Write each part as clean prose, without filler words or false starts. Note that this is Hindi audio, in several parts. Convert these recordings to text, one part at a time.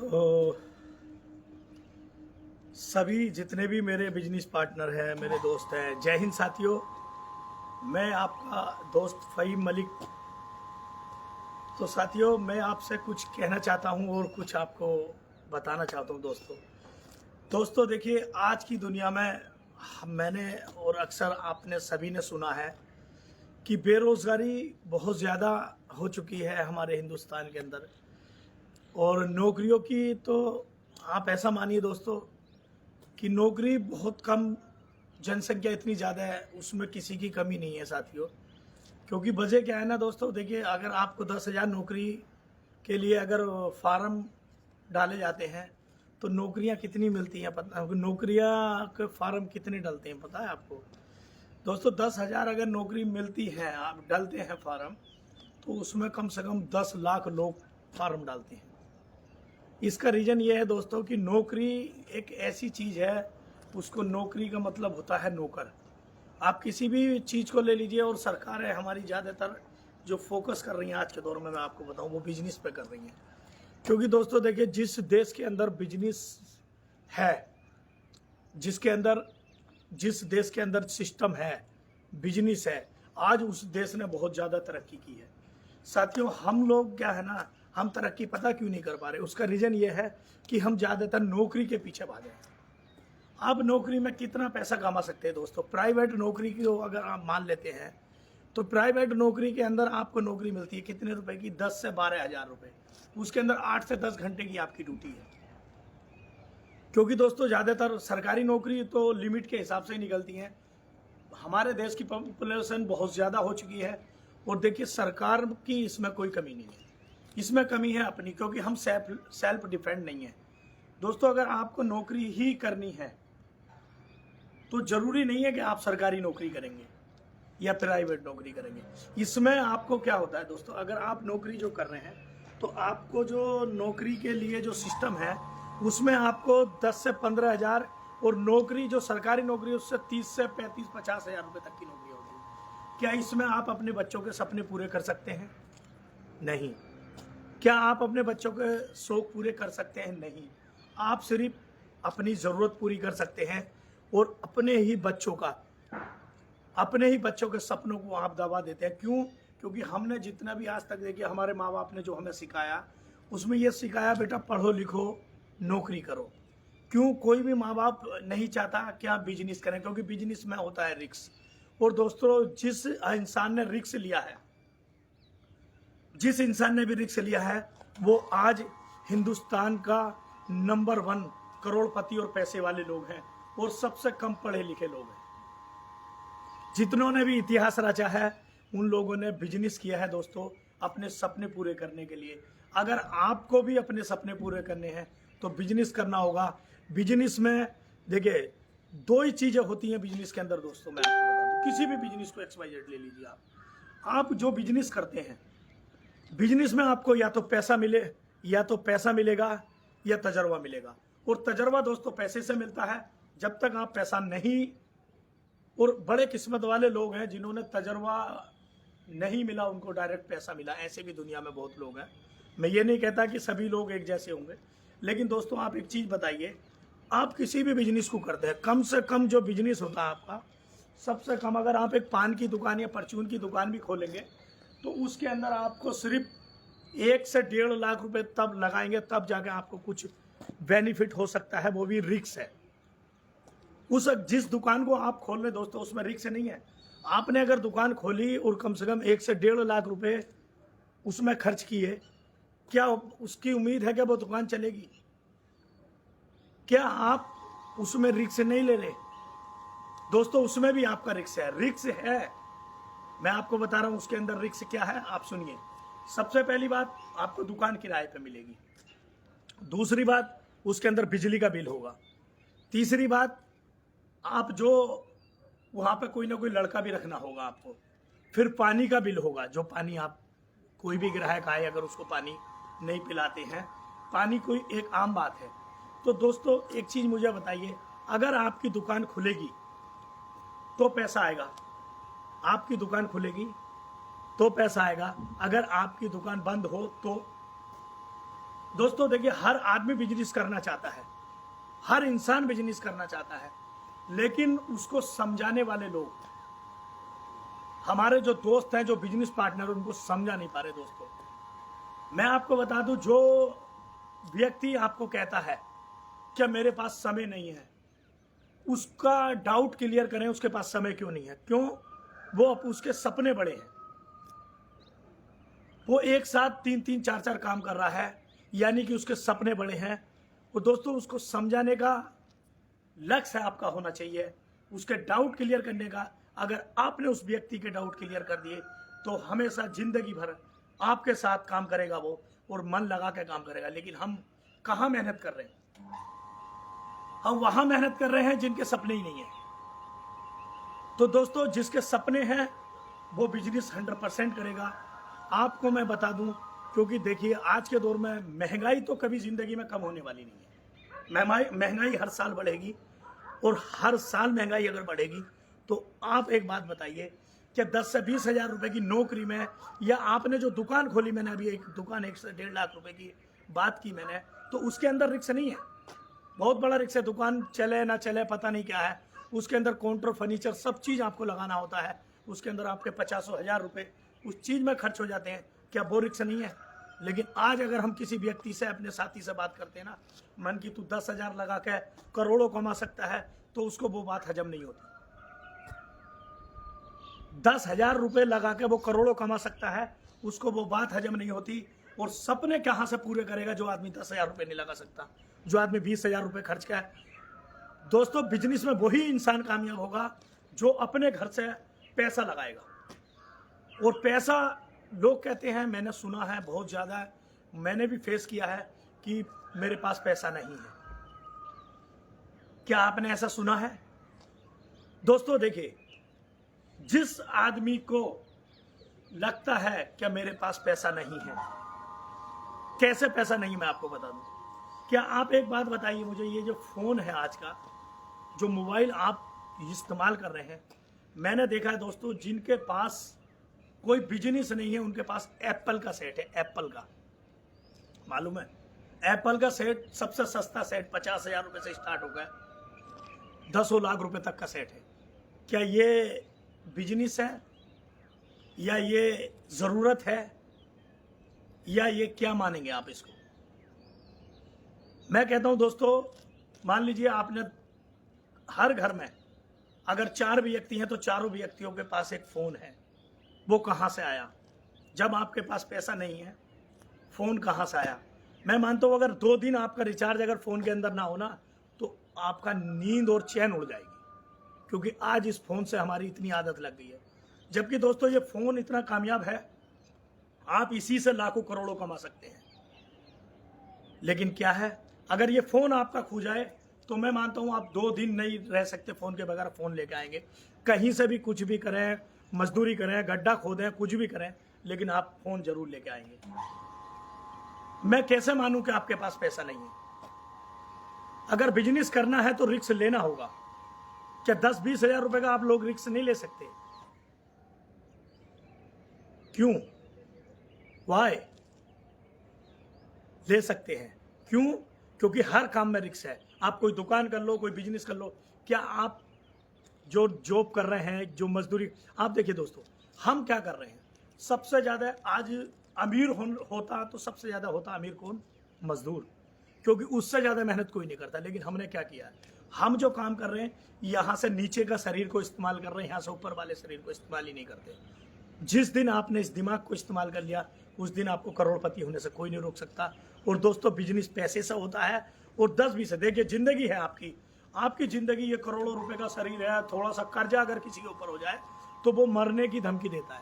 तो सभी जितने भी मेरे बिजनेस पार्टनर हैं, मेरे दोस्त हैं, जय हिंद साथियों। मैं आपका दोस्त फ़हीम मलिक। तो साथियों, मैं आपसे कुछ कहना चाहता हूं और कुछ आपको बताना चाहता हूं। दोस्तों देखिए, आज की दुनिया में मैंने और अक्सर आपने सभी ने सुना है कि बेरोज़गारी बहुत ज़्यादा हो चुकी है हमारे हिंदुस्तान के अंदर। और नौकरियों की तो आप ऐसा मानिए दोस्तों कि नौकरी बहुत कम, जनसंख्या इतनी ज़्यादा है, उसमें किसी की कमी नहीं है साथियों। क्योंकि वजह क्या है ना दोस्तों, देखिए, अगर आपको 10,000 नौकरी के लिए अगर फार्म डाले जाते हैं तो नौकरियां कितनी मिलती हैं पता है? नौकरियां के फार्म कितने डलते हैं पता है आपको दोस्तों? 10,000 अगर नौकरी मिलती है, आप डालते हैं फार्म, तो उसमें कम से कम 10 लाख लोग फार्म डालते हैं। इसका रीज़न ये है दोस्तों कि नौकरी एक ऐसी चीज़ है, उसको नौकरी का मतलब होता है नौकर। आप किसी भी चीज़ को ले लीजिए, और सरकारें हमारी ज़्यादातर जो फोकस कर रही हैं आज के दौर में, मैं आपको बताऊं, वो बिजनेस पे कर रही हैं। क्योंकि दोस्तों देखिए, जिस देश के अंदर बिजनेस है, जिस देश के अंदर सिस्टम है, बिजनेस है, आज उस देश ने बहुत ज़्यादा तरक्की की है साथियों। हम लोग क्या है ना, हम तरक्की पता क्यों नहीं कर पा रहे? उसका रीज़न ये है कि हम ज़्यादातर नौकरी के पीछे भागे हैं। अब नौकरी में कितना पैसा कमा सकते हैं दोस्तों? प्राइवेट नौकरी की अगर आप मान लेते हैं, तो प्राइवेट नौकरी के अंदर आपको नौकरी मिलती है कितने रुपए की? 10 से 12 हज़ार रुपये। उसके अंदर 8 से 10 घंटे की आपकी ड्यूटी है। क्योंकि दोस्तों ज़्यादातर सरकारी नौकरी तो लिमिट के हिसाब से ही निकलती हैं। हमारे देश की पॉपुलेशन बहुत ज़्यादा हो चुकी है, और देखिए, सरकार की इसमें कोई कमी नहीं है। इसमें कमी है अपनी, क्योंकि हम सेल्फ डिफेंड नहीं है दोस्तों। अगर आपको नौकरी ही करनी है तो जरूरी नहीं है कि आप सरकारी नौकरी करेंगे या प्राइवेट नौकरी करेंगे। इसमें आपको क्या होता है दोस्तों, अगर आप नौकरी जो कर रहे हैं, तो आपको जो नौकरी के लिए जो सिस्टम है, उसमें आपको 10 से 15 हज़ार, और नौकरी जो सरकारी नौकरी उससे 30 से 35-50 हज़ार रुपये तक की नौकरी होती है। क्या इसमें आप अपने बच्चों के सपने पूरे कर सकते हैं? नहीं। क्या आप अपने बच्चों के शौक पूरे कर सकते हैं? नहीं। आप सिर्फ अपनी ज़रूरत पूरी कर सकते हैं, और अपने ही बच्चों के सपनों को आप दबा देते हैं। क्यों? क्योंकि हमने जितना भी आज तक देखिए, हमारे माँ बाप ने जो हमें सिखाया, उसमें यह सिखाया, बेटा पढ़ो लिखो, नौकरी करो। क्यों? कोई भी माँ बाप नहीं चाहता कि आप बिजनेस करें, क्योंकि बिजनेस में होता है रिस्क। और दोस्तों, जिस इंसान ने रिस्क लिया है, जिस इंसान ने भी रिस्क लिया है, वो आज हिंदुस्तान का नंबर 1 करोड़पति और पैसे वाले लोग हैं, और सबसे कम पढ़े लिखे लोग हैं। जितनों ने भी इतिहास रचा है, उन लोगों ने बिजनेस किया है दोस्तों, अपने सपने पूरे करने के लिए। अगर आपको भी अपने सपने पूरे करने हैं तो बिजनेस करना होगा। बिजनेस में देखिए, 2 ही चीजें होती हैं बिजनेस के अंदर दोस्तों। मैं आपको बता दूं, किसी भी बिजनेस को XYZ ले लीजिए आप जो बिजनेस करते हैं, बिजनेस में आपको या तो पैसा मिलेगा या तजर्बा मिलेगा। और तजर्बा दोस्तों पैसे से मिलता है। जब तक आप पैसा नहीं, और बड़े किस्मत वाले लोग हैं जिन्होंने तजर्बा नहीं मिला, उनको डायरेक्ट पैसा मिला। ऐसे भी दुनिया में बहुत लोग हैं। मैं ये नहीं कहता कि सभी लोग एक जैसे होंगे, लेकिन दोस्तों आप एक चीज़ बताइए, आप किसी भी बिजनेस को करते हैं, कम से कम जो बिजनेस होता है आपका, सबसे कम अगर आप एक पान की दुकान या परचून की दुकान भी खोलेंगे, तो उसके अंदर आपको सिर्फ 1 से 1.5 लाख रुपए तब लगाएंगे, तब जाके आपको कुछ बेनिफिट हो सकता है। वो भी रिस्क है। जिस दुकान को आप खोल रहे दोस्तों, उसमें रिस्क नहीं है। आपने अगर दुकान खोली और कम से कम 1 से 1.5 लाख रुपए उसमें खर्च किए, क्या उसकी उम्मीद है कि वो दुकान चलेगी? क्या आप उसमें रिस्क नहीं ले रहे दोस्तों? उसमें भी आपका रिस्क है। मैं आपको बता रहा हूं उसके अंदर रिस्क क्या है, आप सुनिए। सबसे पहली बात, आपको दुकान किराए पे मिलेगी। दूसरी बात, उसके अंदर बिजली का बिल होगा। तीसरी बात, आप जो वहां पे कोई ना कोई लड़का भी रखना होगा आपको। फिर पानी का बिल होगा, जो पानी आप, कोई भी ग्राहक आए अगर उसको पानी नहीं पिलाते हैं, पानी कोई एक आम बात है। तो दोस्तों एक चीज मुझे बताइए, अगर आपकी दुकान खुलेगी तो पैसा आएगा, आपकी दुकान खुलेगी तो पैसा आएगा। अगर आपकी दुकान बंद हो तो दोस्तों देखिए, हर आदमी बिजनेस करना चाहता है, हर इंसान बिजनेस करना चाहता है, लेकिन उसको समझाने वाले लोग, हमारे जो दोस्त हैं, जो बिजनेस पार्टनर, उनको समझा नहीं पा रहे। दोस्तों मैं आपको बता दूं, जो व्यक्ति आपको कहता है क्या मेरे पास समय नहीं है, उसका डाउट क्लियर करें, उसके पास समय क्यों नहीं है। क्यों? वो उसके सपने बड़े हैं, वो एक साथ 3-3 4-4 काम कर रहा है, यानी कि उसके सपने बड़े हैं। वो दोस्तों उसको समझाने का लक्ष्य आपका होना चाहिए, उसके डाउट क्लियर करने का। अगर आपने उस व्यक्ति के डाउट क्लियर कर दिए तो हमेशा जिंदगी भर आपके साथ काम करेगा वो, और मन लगा के काम करेगा। लेकिन हम कहाँ मेहनत कर रहे हैं? हम वहां मेहनत कर रहे हैं जिनके सपने ही नहीं है। तो दोस्तों जिसके सपने हैं वो बिजनेस 100% करेगा। आपको मैं बता दूं, क्योंकि देखिए आज के दौर में महंगाई तो कभी जिंदगी में कम होने वाली नहीं है। महंगाई हर साल बढ़ेगी, और हर साल महंगाई अगर बढ़ेगी तो आप एक बात बताइए, क्या 10 से 20 हजार रुपए की नौकरी में, या आपने जो दुकान खोली, मैंने अभी एक दुकान 1 से 1.5 लाख रुपए की बात की मैंने, तो उसके अंदर रिस्क नहीं है? बहुत बड़ा रिस्क है। दुकान चले ना चले पता नहीं क्या है, उसके अंदर काउंटर, फर्नीचर, सब चीज़ आपको लगाना होता है। उसके अंदर आपके 50,000 रुपये उस चीज़ में खर्च हो जाते हैं। क्या वो रिस्क नहीं है? लेकिन आज अगर हम किसी व्यक्ति से, अपने साथी से बात करते हैं ना, मन की तू 10,000 लगा के करोड़ों कमा सकता है, तो उसको वो बात हजम नहीं होती। 10,000 रुपये लगा के वो करोड़ों कमा सकता है, उसको वो बात हजम नहीं होती। और सपने कहाँ से पूरे करेगा जो आदमी 10,000 रुपये नहीं लगा सकता, जो आदमी 20,000 रुपये खर्च का है। दोस्तों बिजनेस में वही इंसान कामयाब होगा जो अपने घर से पैसा लगाएगा। और पैसा, लोग कहते हैं, मैंने सुना है बहुत ज़्यादा, मैंने भी फेस किया है कि मेरे पास पैसा नहीं है। क्या आपने ऐसा सुना है? दोस्तों देखिए, जिस आदमी को लगता है क्या मेरे पास पैसा नहीं है, कैसे पैसा नहीं, मैं आपको बता दूं। क्या आप एक बात बताइए मुझे, ये जो फोन है आज का, जो मोबाइल आप इस्तेमाल कर रहे हैं, मैंने देखा है दोस्तों, जिनके पास कोई बिजनेस नहीं है उनके पास एप्पल का सेट है। एप्पल का, मालूम है? एप्पल का सेट, सबसे सस्ता सेट 50,000 रुपये से स्टार्ट होगा, 10 लाख रुपए तक का सेट है। क्या ये बिजनेस है, या ये जरूरत है, या ये क्या मानेंगे आप इसको? मैं कहता हूं दोस्तों, मान लीजिए आपने, हर घर में अगर 4 व्यक्ति हैं तो चारों व्यक्तियों के पास एक फोन है। वो कहां से आया? जब आपके पास पैसा नहीं है, फोन कहां से आया? मैं मानता हूं अगर 2 दिन आपका रिचार्ज अगर फोन के अंदर ना हो ना, तो आपका नींद और चैन उड़ जाएगी, क्योंकि आज इस फोन से हमारी इतनी आदत लग गई है। जबकि दोस्तों ये फोन इतना कामयाब है, आप इसी से लाखों करोड़ों कमा सकते हैं। लेकिन क्या है, अगर ये फोन आपका खो जाए तो मैं मानता हूं आप 2 दिन नहीं रह सकते फोन के बगैर। फोन लेके आएंगे, कहीं से भी कुछ भी करें, मजदूरी करें, गड्ढा खोदें, कुछ भी करें, लेकिन आप फोन जरूर लेके आएंगे। मैं कैसे मानूं कि आपके पास पैसा नहीं है? अगर बिजनेस करना है तो रिस्क लेना होगा। क्या 10-20 हजार रुपए का आप लोग रिस्क नहीं ले सकते? क्यों? वाई? ले सकते हैं। क्यों? क्योंकि हर काम में रिस्क है। आप कोई दुकान कर लो, कोई बिजनेस कर लो। क्या आप जो जॉब कर रहे हैं, जो मजदूरी, आप देखिए दोस्तों, हम क्या कर रहे हैं? सबसे ज्यादा आज अमीर होता तो सबसे ज्यादा होता अमीर कौन? मजदूर, क्योंकि उससे ज्यादा मेहनत कोई नहीं करता। लेकिन हमने क्या किया है, हम जो काम कर रहे हैं, यहां से नीचे का शरीर को इस्तेमाल कर रहे हैं, यहां से ऊपर वाले शरीर को इस्तेमाल ही नहीं करते। जिस दिन आपने इस दिमाग को इस्तेमाल कर लिया, उस दिन आपको करोड़पति होने से कोई नहीं रोक सकता। और दोस्तों बिजनेस पैसे से होता है, और 10-20 से। देखिए जिंदगी है आपकी जिंदगी, ये करोड़ों रुपए का शरीर है। थोड़ा सा कर्जा अगर किसी के ऊपर हो जाए तो वो मरने की धमकी देता है।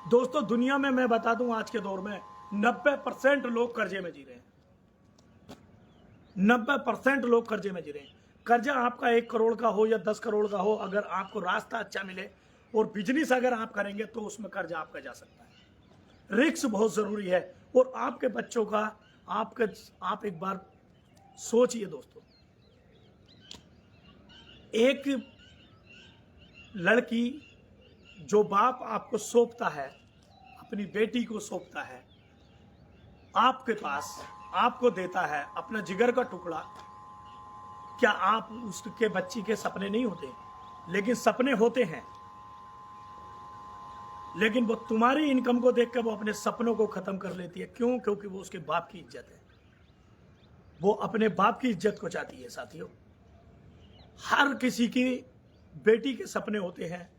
दोस्तों दुनिया में मैं बता दूं, आज के दौर में 90% लोग कर्जे में जी रहे हैं। 90% लोग कर्जे में जी रहे हैं। कर्जा आपका 1 करोड़ का हो या 10 करोड़ का हो, अगर आपको रास्ता अच्छा मिले और बिजनेस अगर आप करेंगे तो उसमें कर्जा आपका जा सकता है। रिस्क बहुत जरूरी है। और आपके बच्चों का, आप एक बार सोचिए दोस्तों, एक लड़की, जो बाप आपको सौंपता है, अपनी बेटी को सौंपता है, आपके पास आपको देता है अपना जिगर का टुकड़ा, क्या आप उसके बच्ची के सपने नहीं होते? लेकिन सपने होते हैं, लेकिन वो तुम्हारी इनकम को देखकर वो अपने सपनों को खत्म कर लेती है। क्यों? क्योंकि वो उसके बाप की इज्जत है, वो अपने बाप की इज्जत को चाहती है। साथियों, हर किसी की बेटी के सपने होते हैं,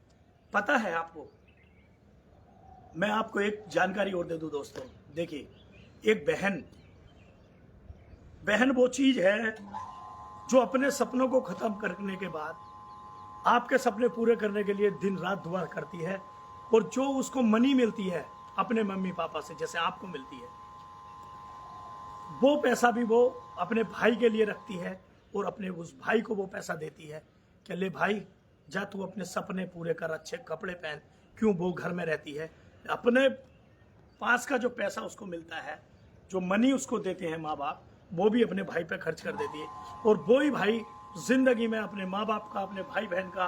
पता है आपको। मैं आपको एक जानकारी और दे दूं दोस्तों, देखिए, एक बहन वो चीज है जो अपने सपनों को खत्म करने के बाद आपके सपने पूरे करने के लिए दिन रात दुआ करती है, और जो उसको मनी मिलती है अपने मम्मी पापा से, जैसे आपको मिलती है, वो पैसा भी वो अपने भाई के लिए रखती है, और अपने उस भाई को वो पैसा देती है कि ले भाई, जा तू अपने सपने पूरे कर, अच्छे कपड़े पहन। क्यों? वो घर में रहती है, अपने पास का जो पैसा उसको मिलता है, जो मनी उसको देते हैं माँ बाप, वो भी अपने भाई पे खर्च कर देती है। और वो ही भाई जिंदगी में अपने माँ बाप का, अपने भाई बहन का,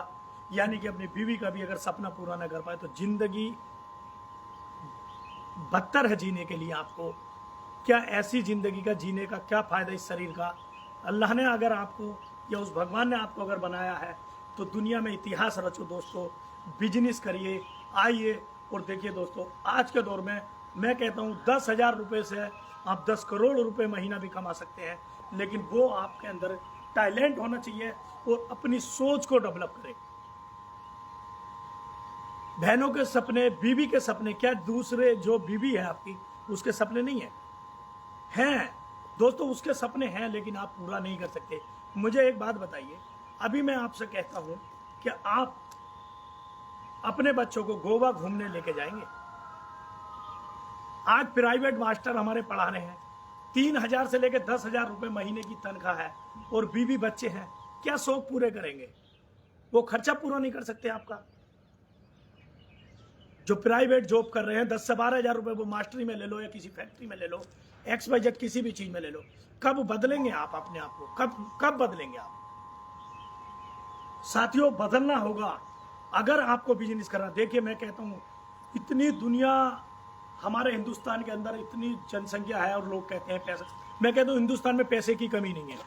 यानी कि अपनी बीवी का भी अगर सपना पूरा ना कर पाए तो जिंदगी बदतर है जीने के लिए। आपको क्या ऐसी जिंदगी का जीने का क्या फायदा इस शरीर का? अल्लाह ने अगर आपको, या उस भगवान ने आपको अगर बनाया है, तो दुनिया में इतिहास रचो दोस्तों, बिजनेस करिए, आइए और देखिए दोस्तों, आज के दौर में मैं कहता हूँ 10,000 रुपये से आप 10 करोड़ रुपए महीना भी कमा सकते हैं, लेकिन वो आपके अंदर टैलेंट होना चाहिए और अपनी सोच को डेवलप करें। बहनों के सपने, बीवी के सपने, क्या दूसरे जो बीवी है आपकी उसके सपने नहीं है? हैं दोस्तों, उसके सपने हैं, लेकिन आप पूरा नहीं कर सकते। मुझे एक बात बताइए, अभी मैं आपसे कहता हूं कि आप अपने बच्चों को गोवा घूमने लेके जाएंगे? आज प्राइवेट मास्टर हमारे पढ़ा रहे हैं, 3,000 से लेकर 10,000 रुपए महीने की तनख्वाह है, और बीवी बच्चे हैं, क्या शौक पूरे करेंगे? वो खर्चा पूरा नहीं कर सकते आपका। जो प्राइवेट जॉब कर रहे हैं 10 से 12,000 रुपए, वो मास्टरी में ले लो या किसी फैक्ट्री में ले लो, XYZ किसी भी चीज में ले लो, कब बदलेंगे आप अपने आप को? कब बदलेंगे आप? साथियों, बदलना होगा अगर आपको बिजनेस करना। देखिए, मैं कहता हूं, इतनी दुनिया, हमारे हिंदुस्तान के अंदर इतनी जनसंख्या है और लोग कहते हैं पैसा, मैं कहता हूं हिंदुस्तान में पैसे की कमी नहीं है।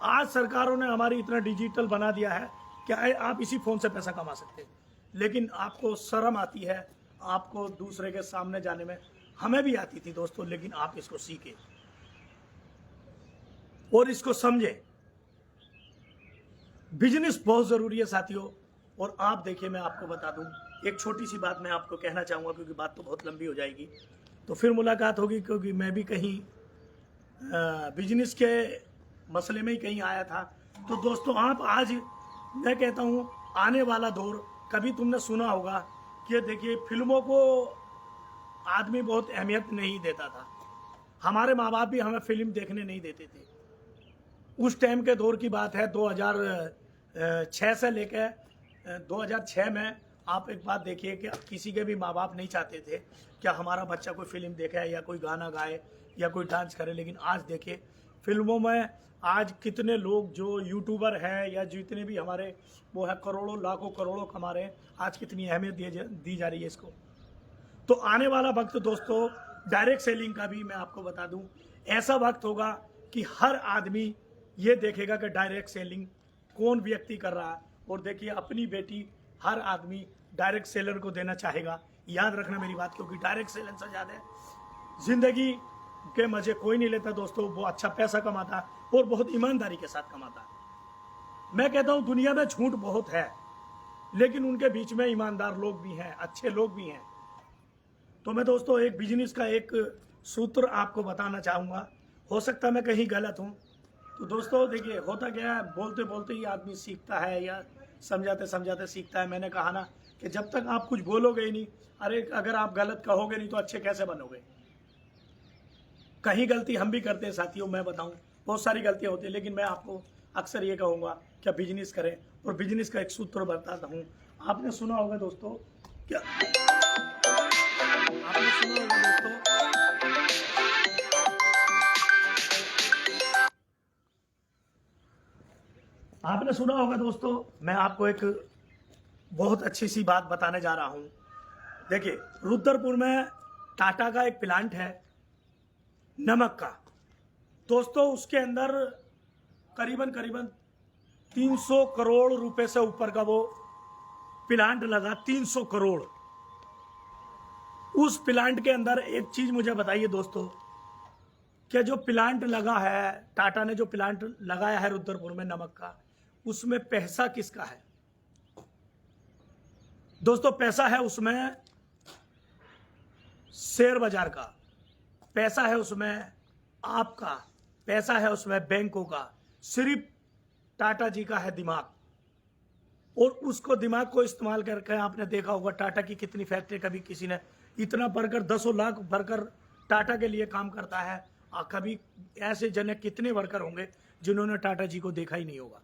आज सरकारों ने हमारी इतना डिजिटल बना दिया है कि आप इसी फोन से पैसा कमा सकते हैं, लेकिन आपको शर्म आती है आपको दूसरे के सामने जाने में। हमें भी आती थी दोस्तों, लेकिन आप इसको सीखे और इसको समझे। बिजनेस बहुत जरूरी है साथियों। और आप देखिए, मैं आपको बता दूं, एक छोटी सी बात मैं आपको कहना चाहूंगा, क्योंकि बात तो बहुत लंबी हो जाएगी, तो फिर मुलाकात होगी, क्योंकि मैं भी कहीं बिजनेस के मसले में ही कहीं आया था। तो दोस्तों, आप आज, मैं कहता हूं, आने वाला दौर, कभी तुमने सुना होगा कि देखिए, फिल्मों को आदमी बहुत अहमियत नहीं देता था। हमारे माँ बाप भी हमें फिल्म देखने नहीं देते थे। उस टाइम के दौर की बात है, 2006 से लेकर 2006 में। आप एक बात देखिए कि किसी के भी माँ बाप नहीं चाहते थे कि हमारा बच्चा कोई फिल्म देखे या कोई गाना गाए या कोई डांस करे, लेकिन आज देखिए, फिल्मों में आज कितने लोग जो यूट्यूबर हैं या जितने भी हमारे वो है, करोड़ों लाखों करोड़ों कमा रहे हैं। आज कितनी अहमियत दी जा रही है इसको। तो आने वाला वक्त दोस्तों, डायरेक्ट सेलिंग का भी मैं आपको बता दूं, ऐसा वक्त होगा कि हर आदमी ये देखेगा कि डायरेक्ट सेलिंग कौन व्यक्ति कर रहा है। और देखिए, अपनी बेटी हर आदमी डायरेक्ट सेलर को देना चाहेगा। याद रखना मेरी बात, क्योंकि डायरेक्ट सेलर से ज़्यादा जिंदगी के मजे कोई नहीं लेता दोस्तों। वो अच्छा पैसा कमाता है और बहुत ईमानदारी के साथ कमाता है। मैं कहता हूं, दुनिया में झूठ बहुत है, लेकिन उनके बीच में ईमानदार लोग भी हैं, अच्छे लोग भी हैं। तो मैं दोस्तों एक बिजनेस का एक सूत्र आपको बताना चाहूँगा, हो सकता है मैं कहीं गलत हूँ। तो दोस्तों देखिए, होता क्या है, बोलते बोलते ही आदमी सीखता है या समझाते समझाते सीखता है। मैंने कहा ना कि जब तक आप कुछ बोलोगे ही नहीं, अरे अगर आप गलत कहोगे नहीं तो अच्छे कैसे बनोगे? कहीं गलती हम भी करते हैं साथियों, मैं बताऊं, बहुत सारी गलतियां होती है, लेकिन मैं आपको अक्सर ये कहूँगा कि बिजनेस करें। और बिजनेस का एक सूत्र बताता हूँ। आपने सुना होगा दोस्तों, क्या आपने सुना होगा दोस्तों, आपने सुना होगा दोस्तों, मैं आपको एक बहुत अच्छी सी बात बताने जा रहा हूं। देखिए, रुद्रपुर में टाटा का एक प्लांट है, नमक का। दोस्तों उसके अंदर करीबन 300 करोड़ रुपए से ऊपर का वो प्लांट लगा। 300 करोड़। उस प्लांट के अंदर एक चीज मुझे बताइए दोस्तों, कि जो प्लांट लगा है, टाटा ने जो प्लांट लगाया है रुद्रपुर में नमक का, उसमें पैसा किसका है दोस्तों? पैसा है उसमें शेयर बाजार का, पैसा है उसमें आपका, पैसा है उसमें बैंकों का। सिर्फ टाटा जी का है दिमाग, और उसको दिमाग को इस्तेमाल करके आपने देखा होगा टाटा की कितनी फैक्ट्री, कभी किसी ने इतना भरकर 10 लाख भरकर टाटा के लिए काम करता है। कभी ऐसे जने कितने वर्कर होंगे जिन्होंने टाटा जी को देखा ही नहीं होगा,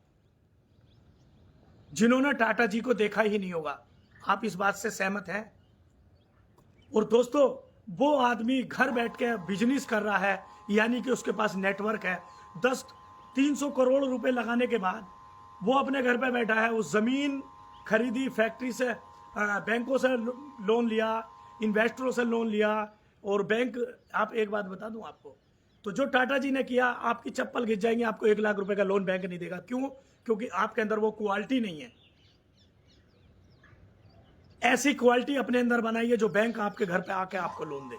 जिन्होंने टाटा जी को देखा ही नहीं होगा। आप इस बात से सहमत हैं? और दोस्तों वो आदमी घर बैठ के बिजनेस कर रहा है, यानी कि उसके पास नेटवर्क है। 300 करोड़ रुपए लगाने के बाद वो अपने घर पे बैठा है, उस जमीन खरीदी, फैक्ट्री से, बैंकों से लोन लिया, इन्वेस्टरों से लोन लिया। और बैंक, आप एक बात बता दूं आपको, तो जो टाटा जी ने किया, आपकी चप्पल घिस जाएंगे, आपको 1 लाख रुपए का लोन बैंक नहीं देगा। क्यों? क्योंकि आपके अंदर वो क्वालिटी नहीं है। ऐसी क्वालिटी अपने अंदर बनाइए जो बैंक आपके घर पे आके आपको लोन दे।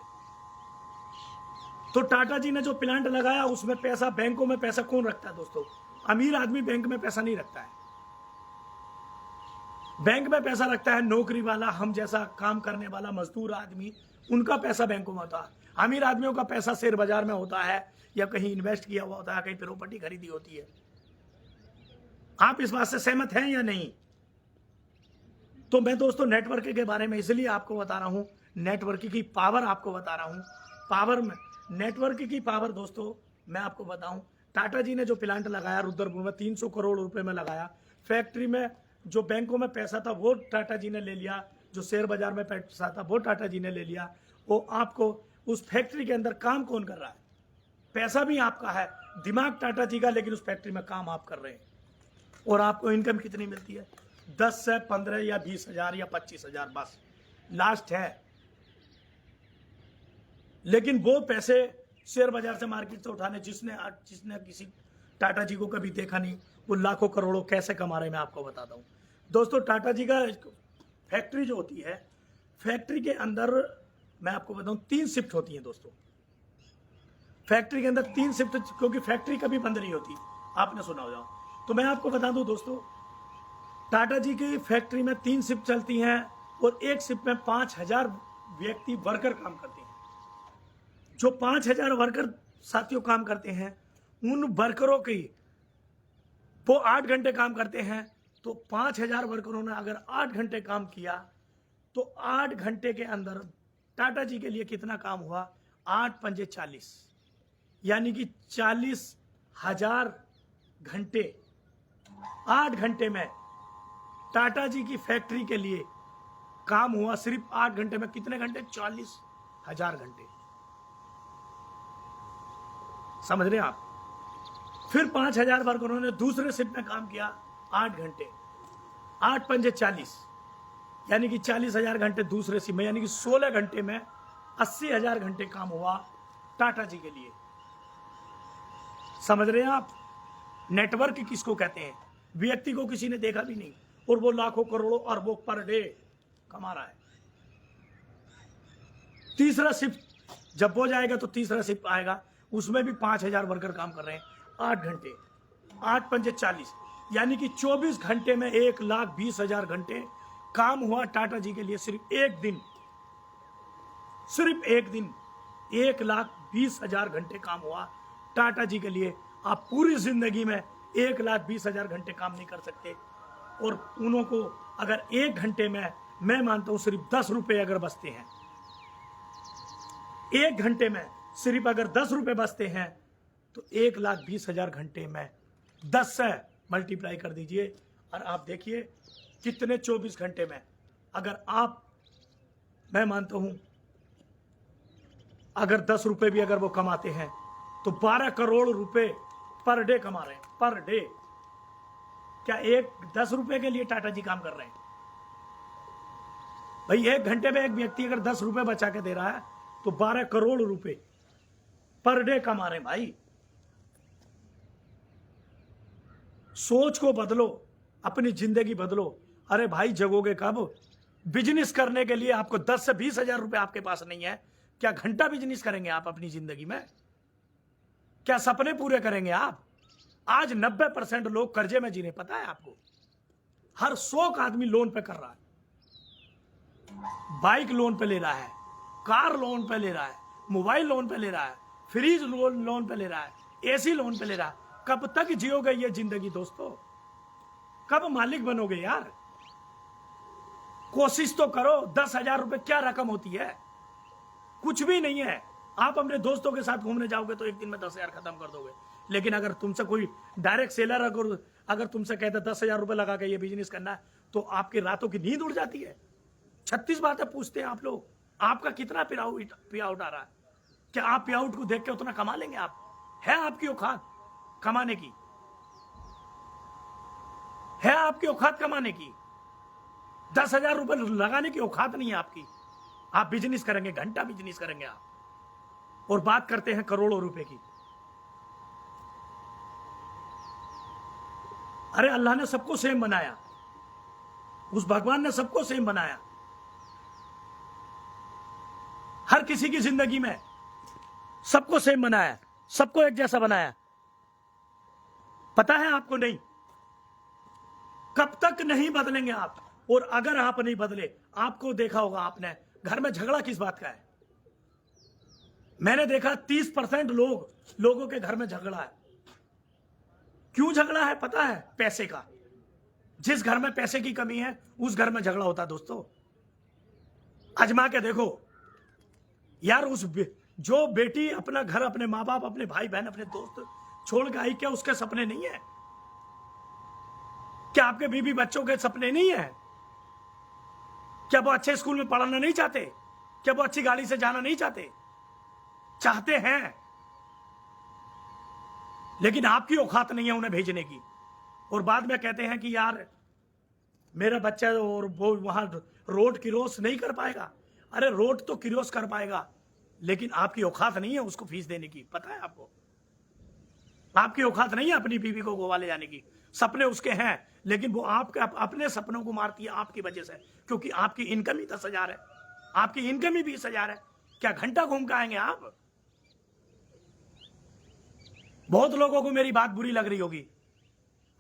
तो टाटा जी ने जो प्लांट लगाया उसमें पैसा, बैंकों में पैसा कौन रखता है दोस्तों? अमीर आदमी बैंक में पैसा नहीं रखता है। बैंक में पैसा रखता है नौकरी वाला, हम जैसा काम करने वाला मजदूर आदमी, उनका पैसा बैंकों में होता है। अमीर आदमियों का पैसा शेयर बाजार में होता है, या कहीं इन्वेस्ट किया हुआ होता है, कहीं प्रॉपर्टी खरीदी होती है। आप इस बात से सहमत हैं या नहीं? तो मैं दोस्तों नेटवर्क के बारे में इसलिए आपको बता रहा हूं, नेटवर्क की पावर आपको बता रहा हूं। पावर में, नेटवर्क की पावर दोस्तों मैं आपको बताऊं, टाटा जी ने जो प्लांट लगाया रुद्रपुर में, 300 करोड़ रुपए में लगाया। फैक्ट्री में जो बैंकों में पैसा था वो टाटा जी ने ले लिया, जो शेयर बाजार में पैसा था वो टाटा जी ने ले लिया। वो आपको उस फैक्ट्री के अंदर काम कौन कर रहा है? पैसा भी आपका है, दिमाग टाटा जी का, लेकिन उस फैक्ट्री में काम आप कर रहे हैं। और आपको इनकम कितनी मिलती है? 10 से 15 या 20 हजार या 25 हजार, बस लास्ट है। लेकिन वो पैसे शेयर बाजार से, मार्केट से उठाने, जिसने किसी टाटा जी को कभी देखा नहीं, वो लाखों करोड़ों कैसे कमा रहे हैं, मैं आपको बताता हूं दोस्तों। टाटा जी का फैक्ट्री जो होती है, फैक्ट्री के अंदर मैं आपको बताऊं 3 शिफ्ट होती हैं दोस्तों। फैक्ट्री के अंदर 3 शिफ्ट, क्योंकि फैक्ट्री कभी बंद नहीं होती, आपने सुना हो। तो मैं आपको बता दूं दोस्तों, टाटा जी की फैक्ट्री में 3 शिफ्ट चलती हैं, और एक शिफ्ट में 5000 व्यक्ति वर्कर काम करते हैं। जो 5000 वर्कर साथियों काम करते हैं, उन वर्करों की वो 8 घंटे काम करते हैं। तो 5000 वर्करों ने अगर 8 घंटे काम किया, तो 8 घंटे के अंदर टाटा जी के लिए कितना काम हुआ? 8 पंजे 40, यानी कि 40,000 घंटे। 8 घंटे में टाटा जी की फैक्ट्री के लिए काम हुआ। सिर्फ 8 घंटे में कितने घंटे? 40,000 घंटे। समझ रहे हैं आप? फिर 5000 वर्करों ने दूसरे शिफ्ट में काम किया 8 घंटे, 8 पंजे 40, यानी कि 40,000 घंटे दूसरे शिफ्ट में, यानी कि 16 घंटे में 80,000 घंटे काम हुआ टाटा जी के लिए। समझ रहे हैं आप? नेटवर्क किसको कहते हैं? व्यक्ति को किसी ने देखा भी नहीं, और वो लाखों करोड़ों अरबों पर डे कमा रहा है। तीसरा शिफ्ट जब हो जाएगा, तो तीसरा शिफ्ट आएगा, उसमें भी 5000 वर्कर काम कर रहे हैं 8 घंटे, 8 पंजे 40, यानी कि 24 घंटे में 1,20,000 घंटे काम हुआ टाटा जी के लिए। सिर्फ एक दिन, सिर्फ एक दिन 1,20,000 घंटे काम हुआ टाटा जी के लिए। आप पूरी जिंदगी में 1,20,000 घंटे काम नहीं कर सकते। और उन्हों को अगर 1 घंटे में, मैं मानता हूं सिर्फ 10 रुपए अगर बचते हैं, 1 घंटे में सिर्फ अगर 10 रुपए बचते हैं, तो 1,20,000 घंटे में 10 से मल्टीप्लाई कर दीजिए, और आप देखिए कितने 24 घंटे में, अगर आप, मैं मानता हूं अगर 10 रुपए भी अगर वो कमाते हैं, तो 12 करोड़ रुपए पर डे कमा रहे हैं, पर डे। क्या 10 रुपए के लिए टाटा जी काम कर रहे हैं? भाई 1 घंटे में एक व्यक्ति अगर 10 रुपए बचा के दे रहा है, तो 12 करोड़ रुपए पर डे कमा रहे हैं भाई। सोच को बदलो, अपनी जिंदगी बदलो। अरे भाई जगोगे कब? बिजनेस करने के लिए आपको 10 से 20 हजार रुपए आपके पास नहीं है, क्या घंटा बिजनेस करेंगे आप अपनी जिंदगी में? क्या सपने पूरे करेंगे आप? आज 90% लोग कर्जे में जी रहे, पता है आपको? हर 100 आदमी लोन पे कर रहा है, बाइक लोन पे ले रहा है, कार लोन पे ले रहा है, मोबाइल लोन पे ले रहा है, फ्रिज लोन पे ले रहा है, एसी लोन पे ले रहा है। कब तक जियोगे ये जिंदगी दोस्तों? कब मालिक बनोगे यार? कोशिश तो करो। 10,000 रुपए क्या रकम होती है? कुछ भी नहीं है। आप अपने दोस्तों के साथ घूमने जाओगे तो एक दिन में 10,000 खत्म कर दोगे। लेकिन अगर तुमसे कोई डायरेक्ट सेलर अगर तुमसे कहता 10,000 रुपए लगा के ये बिजनेस करना है, तो आपकी रातों की नींद उड़ जाती है। 36 बातें पूछते हैं आप लोग, आपका कितना पे आउट आ रहा है? क्या आप पे आउट को देख के उतना कमा लेंगे आप? है आपकी औकात कमाने की? है आपकी औकात कमाने की? 10,000 रुपए लगाने की औकात नहीं है आपकी। आप बिजनेस करेंगे, घंटा बिजनेस करेंगे आप, और बात करते हैं करोड़ों रुपए की। अरे अल्लाह ने सबको सेम बनाया, उस भगवान ने सबको सेम बनाया। हर किसी की जिंदगी में सबको सेम बनाया, सबको एक जैसा बनाया। पता है आपको? नहीं। कब तक नहीं बदलेंगे आप? और अगर आप नहीं बदले, आपको देखा होगा आपने, घर में झगड़ा किस बात का है? मैंने देखा 30% लोगों के घर में झगड़ा है। क्यों झगड़ा है पता है? पैसे का। जिस घर में पैसे की कमी है उस घर में झगड़ा होता है दोस्तों। आजमा के देखो यार, जो बेटी अपना घर, अपने माँ बाप, अपने भाई बहन, अपने दोस्त छोड़ के आई, क्या उसके सपने नहीं है? क्या आपके बीवी बच्चों के सपने नहीं है? क्या वो अच्छे स्कूल में पढ़ना नहीं चाहते? क्या वो अच्छी गाड़ी से जाना नहीं चाहते? चाहते हैं, लेकिन आपकी औकात नहीं है उन्हें भेजने की। और बाद में कहते हैं कि यार मेरा बच्चा और वो वहां रोड क्रॉस नहीं कर पाएगा। अरे रोड तो क्रॉस कर पाएगा, लेकिन आपकी औकात नहीं है उसको फीस देने की। पता है आपको? आपकी औकात नहीं है अपनी बीवी को गोवा ले जाने की। सपने उसके हैं, लेकिन वो आपके अपने सपनों को मारती है आपकी वजह से, क्योंकि आपकी इनकम ही 10,000 है, आपकी इनकम ही 20,000 है। क्या घंटा घूम के आएंगे आप? बहुत लोगों को मेरी बात बुरी लग रही होगी।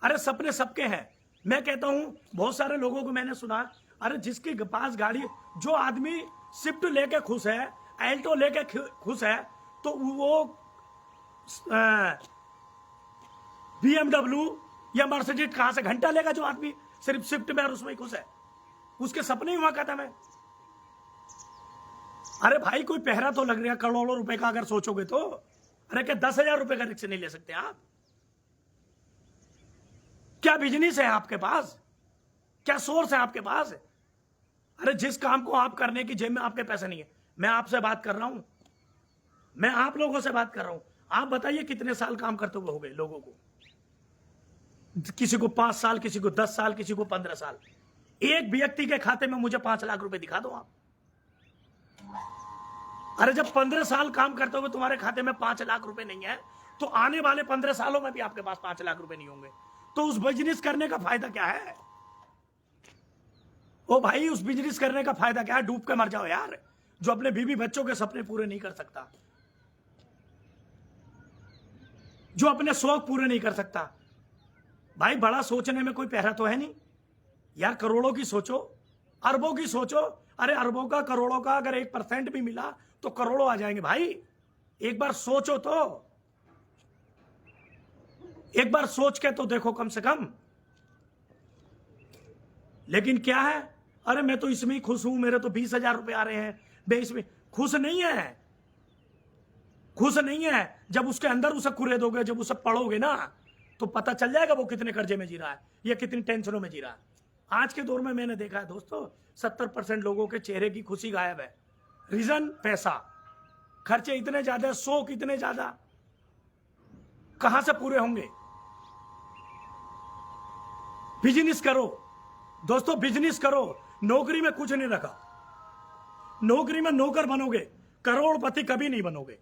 अरे सपने सबके हैं। मैं कहता हूं, बहुत सारे लोगों को मैंने सुना, अरे जिसके पास गाड़ी, जो आदमी स्विफ्ट लेके खुश है, एल्टो लेके खुश है, तो वो BMW या मर्सिडीज कहां से घंटा लेगा? जो आदमी सिर्फ स्विफ्ट में और उसमें खुश है, उसके सपने ही वहां खत्म है। अरे भाई कोई पहरा तो लग रहा है करोड़ों रुपए का, अगर सोचोगे तो। अरे क्या 10,000 रुपए का रिक्शा नहीं ले सकते आप? क्या बिजनेस है आपके पास? क्या सोर्स है आपके पास? अरे जिस काम को आप करने की जेब में आपके पैसे नहीं है। मैं आपसे बात कर रहा हूं, मैं आप लोगों से बात कर रहा हूं। आप बताइए कितने साल काम करते हुए हो गए लोगों को? किसी को 5 साल, किसी को 10 साल, किसी को 15 साल। एक व्यक्ति के खाते में मुझे 5 लाख रुपए दिखा दो आप। अरे जब 15 साल काम करते हुए तुम्हारे खाते में 5 लाख रुपए नहीं है, तो आने वाले 15 सालों में भी आपके पास 5 लाख रुपए नहीं होंगे। तो उस बिजनेस करने का फायदा क्या है? ओ भाई, उस बिजनेस करने का फायदा क्या है? डूब के मर जाओ यार, जो अपने बीवी बच्चों के सपने पूरे नहीं कर सकता, जो अपने शौक पूरे नहीं कर सकता। भाई बड़ा सोचने में कोई पहरा तो है नहीं यार। करोड़ों की सोचो, अरबों की सोचो। अरे अरबों का, करोड़ों का अगर 1% भी मिला तो करोड़ों आ जाएंगे भाई। एक बार सोचो तो, एक बार सोच के तो देखो कम से कम। लेकिन क्या है, अरे मैं तो इसमें ही खुश हूं, मेरे तो 20,000 रुपए आ रहे हैं, मैं इसमें खुश नहीं है। खुश नहीं है। जब उसके अंदर उसे कुरेदोगे, जब उसे पढ़ोगे ना, तो पता चल जाएगा वो कितने कर्जे में जी रहा है या कितनी टेंशनों में जी रहा है। आज के दौर में मैंने देखा है दोस्तों, 70% लोगों के चेहरे की खुशी गायब है। रीजन पैसा। खर्चे इतने ज्यादा, शौक इतने ज्यादा, कहां से पूरे होंगे? बिजनेस करो दोस्तों, बिजनेस करो। नौकरी में कुछ नहीं रखा। नौकरी में नौकर बनोगे, करोड़पति कभी नहीं बनोगे।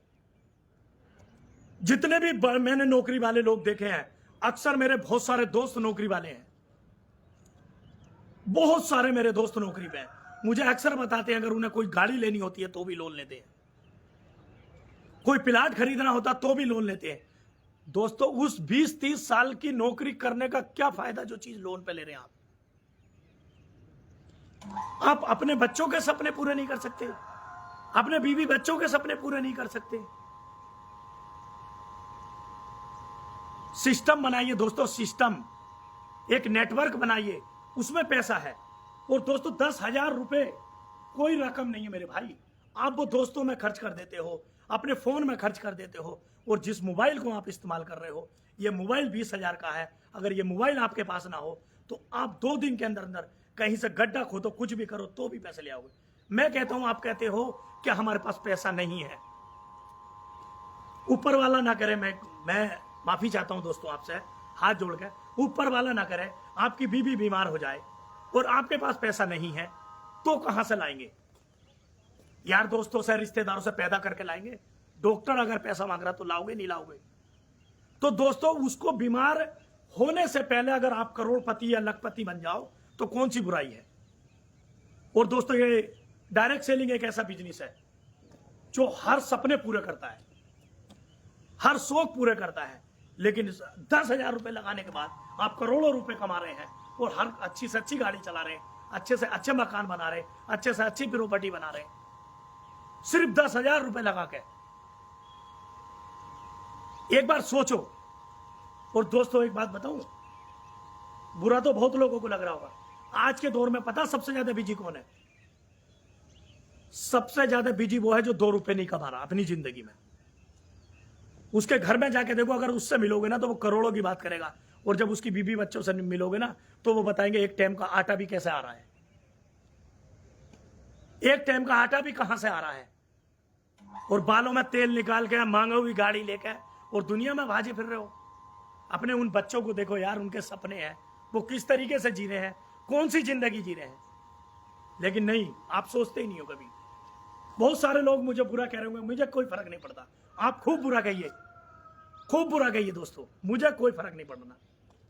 जितने भी मैंने नौकरी वाले लोग देखे हैं, अक्सर मेरे बहुत सारे दोस्त नौकरी वाले हैं, बहुत सारे मेरे दोस्त नौकरी पे हैं। मुझे अक्सर बताते हैं अगर उन्हें कोई गाड़ी लेनी होती है तो भी लोन लेते हैं, कोई प्लाट खरीदना होता तो भी लोन लेते हैं। दोस्तों उस 20-30 साल की नौकरी करने का क्या फायदा जो चीज लोन पे ले रहे हैं आप अपने बच्चों के सपने पूरे नहीं कर सकते, अपने बीवी बच्चों के सपने पूरे नहीं कर सकते। सिस्टम बनाइए दोस्तों, सिस्टम, एक नेटवर्क बनाइए, उसमें पैसा है। और दोस्तों 10,000 रुपए कोई रकम नहीं है मेरे भाई। आप वो दोस्तों में खर्च कर देते हो, अपने फोन में खर्च कर देते हो, और जिस मोबाइल को आप इस्तेमाल कर रहे हो, ये मोबाइल 20,000 का है। अगर ये मोबाइल आपके पास ना हो तो आप 2 दिन के अंदर अंदर कहीं से गड्ढा खोदो, कुछ भी करो तो भी पैसे ले आओगे। मैं कहता हूं, आप कहते हो कि हमारे पास पैसा नहीं है। ऊपर वाला ना करे, मैं माफी चाहता हूं दोस्तों आपसे, हाथ जोड़ के, ऊपर वाला ना करे आपकी बीवी बीमार हो जाए और आपके पास पैसा नहीं है तो कहां से लाएंगे? यार दोस्तों से, रिश्तेदारों से पैदा करके लाएंगे? डॉक्टर अगर पैसा मांग रहा तो लाओगे, नहीं लाओगे? तो दोस्तों उसको बीमार होने से पहले अगर आप करोड़पति या लखपति बन जाओ तो कौन सी बुराई है? और दोस्तों ये डायरेक्ट सेलिंग एक ऐसा बिजनेस है जो हर सपने पूरे करता है, हर शौक पूरे करता है। लेकिन 10,000 रुपए लगाने के बाद आप करोड़ों रुपए कमा रहे हैं और हर अच्छी से अच्छी गाड़ी चला रहे हैं, अच्छे से अच्छे मकान बना रहे हैं, अच्छे से अच्छी प्रॉपर्टी बना रहे हैं, सिर्फ 10,000 रुपए लगा के। एक बार सोचो। और दोस्तों एक बात बताऊं, बुरा तो बहुत लोगों को लग रहा होगा, आज के दौर में पता सबसे ज्यादा बिजी कौन है? सबसे ज्यादा बिजी वो है जो 2 रुपए नहीं कमा रहा अपनी जिंदगी में। उसके घर में जाके देखो, अगर उससे मिलोगे ना तो वो करोड़ों की बात करेगा, और जब उसकी बीवी बच्चों से मिलोगे ना तो वो बताएंगे एक टाइम का आटा भी कैसे आ रहा है, एक टाइम का आटा भी कहां से आ रहा है। और बालों में तेल निकाल के, मांगी हुई गाड़ी लेकर और दुनिया में भाजी फिर रहे हो। अपने उन बच्चों को देखो यार, उनके सपने हैं, वो किस तरीके से जी रहे हैं, कौन सी जिंदगी जी रहे हैं। लेकिन नहीं, आप सोचते ही नहीं हो कभी। बहुत सारे लोग मुझे बुरा कह रहे होंगे, मुझे कोई फर्क नहीं पड़ता। आप खूब बुरा कहिए, खूब बुरा कहिए दोस्तों, मुझे कोई फर्क नहीं पड़ना।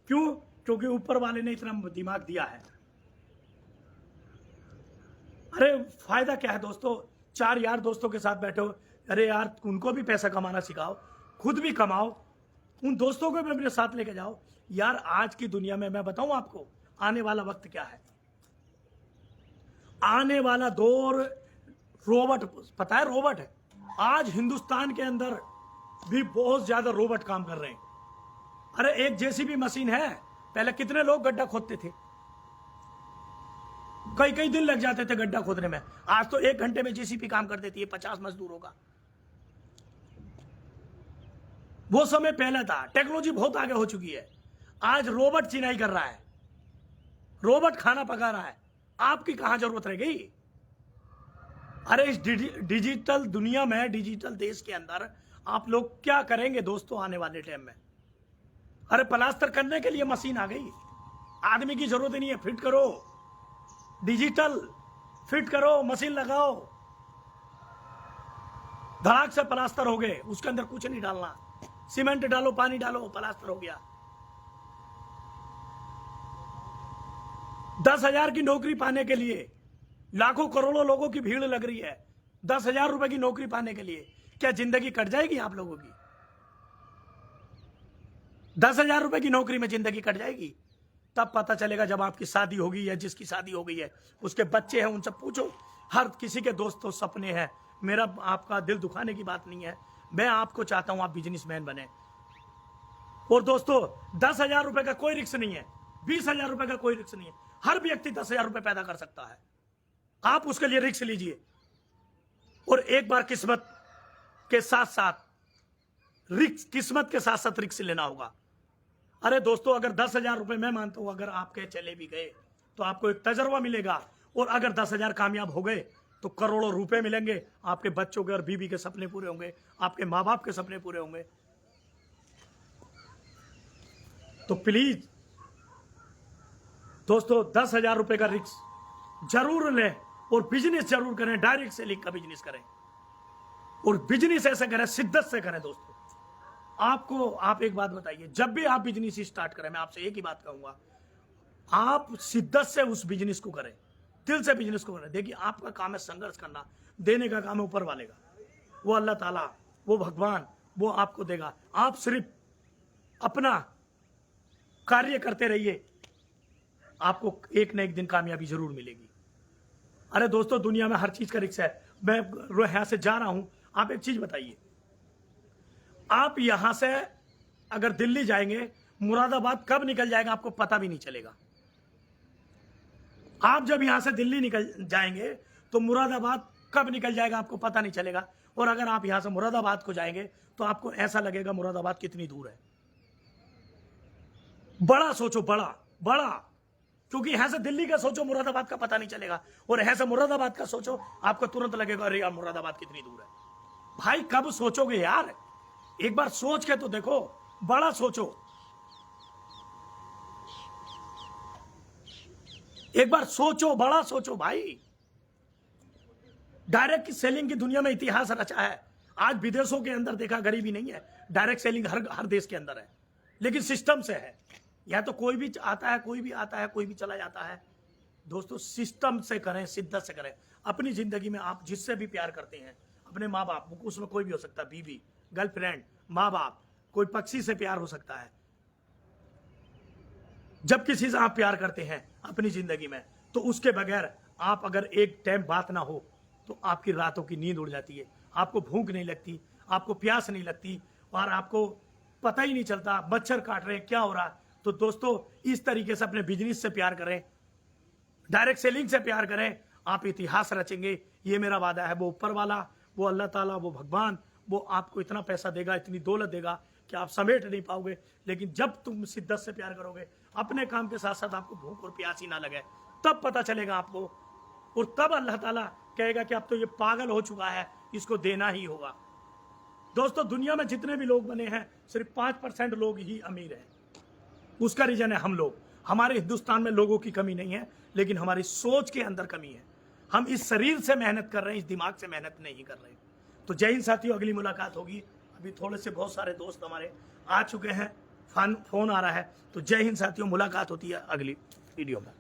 क्यों? क्योंकि ऊपर वाले ने इतना दिमाग दिया है। अरे फायदा क्या है दोस्तों? 4 यार दोस्तों के साथ बैठो, अरे यार उनको भी पैसा कमाना सिखाओ, खुद भी कमाओ, उन दोस्तों को भी अपने साथ लेके जाओ। यार आज की दुनिया में मैं बताऊं आपको, आने वाला वक्त क्या है? आने वाला दौर रोबोट, पता है रोबोट है। आज हिंदुस्तान के अंदर भी बहुत ज्यादा रोबोट काम कर रहे हैं। अरे एक जेसीबी मशीन है, पहले कितने लोग गड्ढा खोदते थे, कई कई दिन लग जाते थे गड्ढा खोदने में। आज तो 1 घंटे में जेसीबी काम कर देती है 50 मजदूरों का। वो समय पहले था, टेक्नोलॉजी बहुत आगे हो चुकी है। आज रोबोट चिनाई कर रहा है, रोबोट खाना पका रहा है, आपकी कहां जरूरत रह गई? अरे इस डिजिटल दुनिया में, डिजिटल देश के अंदर आप लोग क्या करेंगे दोस्तों आने वाले टाइम में? अरे प्लास्टर करने के लिए मशीन आ गई, आदमी की जरूरत ही नहीं है। फिट करो, डिजिटल फिट करो, मशीन लगाओ, धड़ाक से प्लास्टर हो गए। उसके अंदर कुछ नहीं डालना, सीमेंट डालो, पानी डालो, प्लास्टर हो गया। 10,000 की नौकरी पाने के लिए लाखों करोड़ों लोगों की भीड़ लग रही है। 10,000 रुपए की नौकरी पाने के लिए क्या जिंदगी कट जाएगी आप लोगों की? 10,000 रुपए की नौकरी में जिंदगी कट जाएगी? तब पता चलेगा जब आपकी शादी होगी, या जिसकी शादी हो गई है उसके बच्चे हैं, उनसे पूछो। हर किसी के दोस्तों सपने हैं। मेरा आपका दिल दुखाने की बात नहीं है, मैं आपको चाहता हूं आप बिजनेसमैन बने। और दोस्तों 10,000 रुपए का कोई रिस्क नहीं है, 20,000 रुपए का कोई रिस्क नहीं है। हर व्यक्ति 10,000 रुपए पैदा कर सकता है, आप उसके लिए रिस्क लीजिए। और एक बार किस्मत के साथ साथ रिस्क लेना होगा। अरे दोस्तों अगर 10,000 रुपए, मैं मानता हूं अगर आपके चले भी गए तो आपको एक तजर्बा मिलेगा, और अगर 10,000 कामयाब हो गए तो करोड़ों रुपए मिलेंगे, आपके बच्चों के और बीवी के सपने पूरे होंगे, आपके माँ बाप के सपने पूरे होंगे। तो प्लीज दोस्तों 10,000 रुपए का रिस्क जरूर लें और बिजनेस जरूर करें, डायरेक्ट सेलिंग का बिजनेस करें, और बिजनेस ऐसे करें, शिद्दत से करें दोस्तों। आपको आप एक बात बताइए, जब भी आप बिजनेस स्टार्ट करें, मैं आपसे एक ही बात कहूंगा, आप शिद्दत से उस बिजनेस को करें, दिल से बिजनेस को करें। देखिए आपका काम है संघर्ष करना, देने का काम है ऊपर वाले का, वो अल्लाह ताला, वो भगवान, वो आपको देगा। आप सिर्फ अपना कार्य करते रहिए, आपको एक न एक दिन कामयाबी जरूर मिलेगी। अरे दोस्तों, दुनिया में हर चीज का रिक्शा है। मैं यहां से जा रहा हूं, आप एक चीज बताइए, आप यहां से अगर दिल्ली जाएंगे, मुरादाबाद कब निकल जाएगा आपको पता भी नहीं चलेगा। आप जब यहां से दिल्ली निकल जाएंगे तो मुरादाबाद कब निकल जाएगा आपको पता नहीं चलेगा। और अगर आप यहां से मुरादाबाद को जाएंगे तो आपको ऐसा लगेगा मुरादाबाद कितनी दूर है। बड़ा सोचो, बड़ा बड़ा, क्योंकि यहां से दिल्ली का सोचो, मुरादाबाद का पता नहीं चलेगा। और यहां से मुरादाबाद का सोचो, आपको तुरंत लगेगा अरे यार मुरादाबाद कितनी दूर है। भाई कब सोचोगे यार, एक बार सोच के तो देखो, बड़ा सोचो, एक बार सोचो, बड़ा सोचो भाई। डायरेक्ट सेलिंग की दुनिया में इतिहास रचा है। आज विदेशों के अंदर देखा गरीबी नहीं है, डायरेक्ट सेलिंग हर देश के अंदर है, लेकिन सिस्टम से है। या तो कोई भी आता है, कोई भी आता है, कोई भी चला जाता है। दोस्तों सिस्टम से करें, शिद्दत से करें। अपनी जिंदगी में आप जिससे भी प्यार करते हैं, अपने माँ बाप, उसमें कोई भी हो सकता है, बीवी, गर्लफ्रेंड, माँ बाप, कोई पक्षी से प्यार हो सकता है। जब किसी से आप प्यार करते हैं अपनी जिंदगी में, तो उसके बगैर आप अगर एक टाइम बात ना हो तो आपकी रातों की नींद उड़ जाती है, आपको भूख नहीं लगती, आपको प्यास नहीं लगती, और आपको पता ही नहीं चलता मच्छर काट रहे हैं, क्या हो रहा है। तो दोस्तों इस तरीके से अपने बिजनेस से प्यार करें, डायरेक्ट सेलिंग से प्यार करें, आप इतिहास रचेंगे। ये मेरा वादा है। वो ऊपर वाला, वो अल्लाह ताला, वो भगवान, वो आपको इतना पैसा देगा, इतनी दौलत देगा कि आप समेट नहीं पाओगे। लेकिन जब तुम शिद्दत से प्यार करोगे, अपने काम के साथ साथ आपको भूख और प्यास ही ना लगे, तब पता चलेगा आपको। और तब अल्लाह ताला कहेगा कि अब तो ये पागल हो चुका है, इसको देना ही होगा। दोस्तों दुनिया में जितने भी लोग बने हैं, सिर्फ 5% लोग ही अमीर हैं। उसका रीजन है हम लोग। हमारे हिंदुस्तान में लोगों की कमी नहीं है, लेकिन हमारी सोच के अंदर कमी है। हम इस शरीर से मेहनत कर रहे हैं, इस दिमाग से मेहनत नहीं कर रहे। तो जय हिंद साथियों, अगली मुलाकात होगी। अभी थोड़े से बहुत सारे दोस्त हमारे आ चुके हैं, फोन आ रहा है। तो जय हिंद साथियों, मुलाकात होती है अगली वीडियो में।